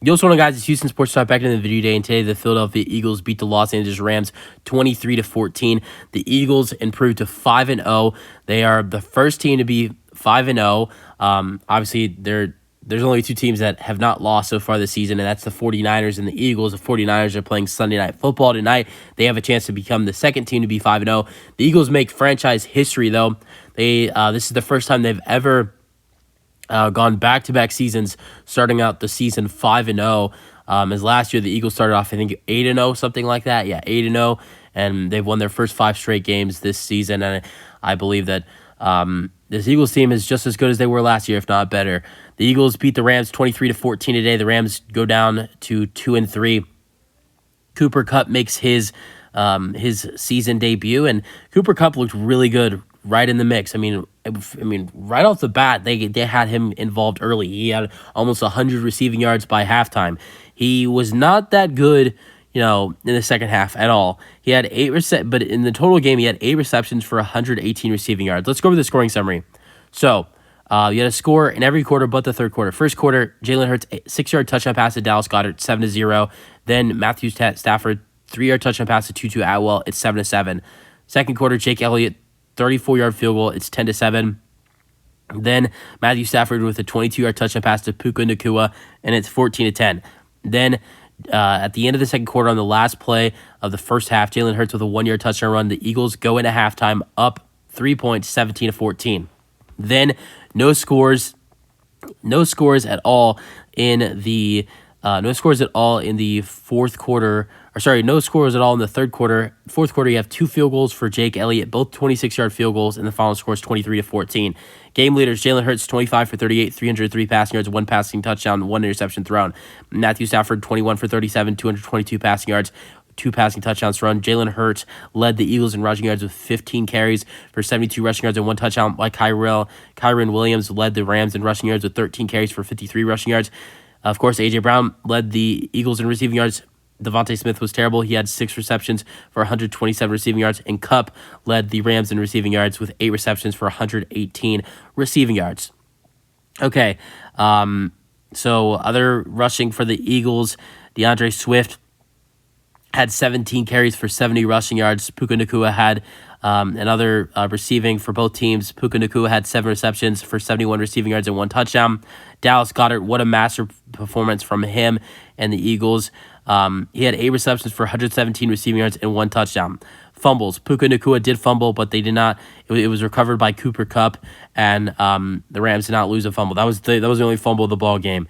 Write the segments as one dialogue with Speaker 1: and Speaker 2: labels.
Speaker 1: Yo, what's going on, guys? It's Houston Sports Talk back in the video day, and today the Philadelphia Eagles beat the Los Angeles Rams 23-14. The Eagles improved to 5-0. They are the first team to be 5-0. Obviously, there's only two teams that have not lost so far this season, and that's the 49ers and the Eagles. The 49ers are playing Sunday Night Football tonight. They have a chance to become the second team to be 5-0. The Eagles make franchise history, though. This is the first time they've ever gone back-to-back seasons, starting out the season 5-0. As last year, the Eagles started off, I think, 8-0, something like that. Yeah, 8-0, and they've won their first 5 straight games this season, and I believe that this Eagles team is just as good as they were last year, if not better. The Eagles beat the Rams 23-14 today. The Rams go down to 2-3. Cooper Kupp makes his season debut, and Cooper Kupp looked really good right in the mix. I mean, right off the bat, they had him involved early. He had almost 100 receiving yards by halftime. He was not that good, in the second half at all. He had but in the total game, he had 8 receptions for 118 receiving yards. Let's go over the scoring summary. So, you had a score in every quarter but the third quarter. First quarter, Jalen Hurts, 6-yard touchdown pass to Dallas Goedert, 7-0. Then Matthew Stafford, 3-yard touchdown pass to Tutu Atwell, it's 7-7. Second quarter, Jake Elliott, 34-yard field goal, it's 10-7. Then Matthew Stafford with a 22-yard touchdown pass to Puka Nacua, and it's 14-10. Then at the end of the second quarter, on the last play of the first half, Jalen Hurts with a 1-yard touchdown run. The Eagles go into halftime up 3 points, 17-14. Then no scores at all in the fourth quarter. No scores at all in the third quarter. Fourth quarter, you have 2 field goals for Jake Elliott, both 26-yard field goals, and the final score is 23-14. Game leaders, Jalen Hurts, 25 for 38, 303 passing yards, 1 passing touchdown, 1 interception thrown. Matthew Stafford, 21 for 37, 222 passing yards, 2 passing touchdowns thrown. Jalen Hurts led the Eagles in rushing yards with 15 carries for 72 rushing yards and 1 touchdown. Like Kyren Williams led the Rams in rushing yards with 13 carries for 53 rushing yards. Of course, A.J. Brown led the Eagles in receiving yards. Devontae Smith was terrible. He had 6 receptions for 127 receiving yards. And Kupp led the Rams in receiving yards with 8 receptions for 118 receiving yards. Okay, so other rushing for the Eagles, DeAndre Swift had 17 carries for 70 rushing yards. Puka Nacua had another receiving for both teams. Puka Nacua had 7 receptions for 71 receiving yards and 1 touchdown. Dallas Goedert, what a master performance from him and the Eagles. He had 8 receptions for 117 receiving yards and 1 touchdown. Fumbles. Puka Nacua did fumble, but they did not. It was recovered by Cooper Kupp, and the Rams did not lose a fumble. That was the only fumble of the ball game.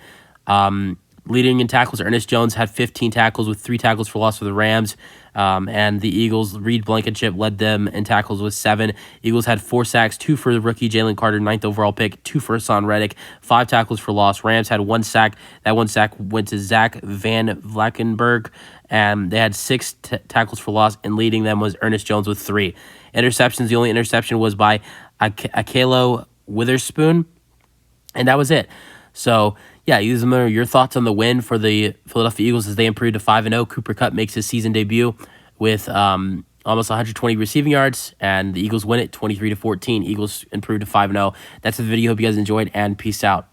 Speaker 1: Leading in tackles, Ernest Jones had 15 tackles with 3 tackles for loss for the Rams. And the Eagles, Reed Blankenship led them in tackles with 7. Eagles had 4 sacks, 2 for the rookie Jalen Carter, 9th overall pick, 2 for Hassan Reddick, 5 tackles for loss. Rams had 1 sack. That 1 sack went to Zach Van Vlackenberg, and they had 6 tackles for loss, and leading them was Ernest Jones with 3. Interceptions, the only interception was by Akelo Witherspoon, and that was it. So, yeah, these are your thoughts on the win for the Philadelphia Eagles as they improved to 5-0. Cooper Kupp makes his season debut with almost 120 receiving yards, and the Eagles win it 23-14. Eagles improved to 5-0. That's the video. Hope you guys enjoyed, and peace out.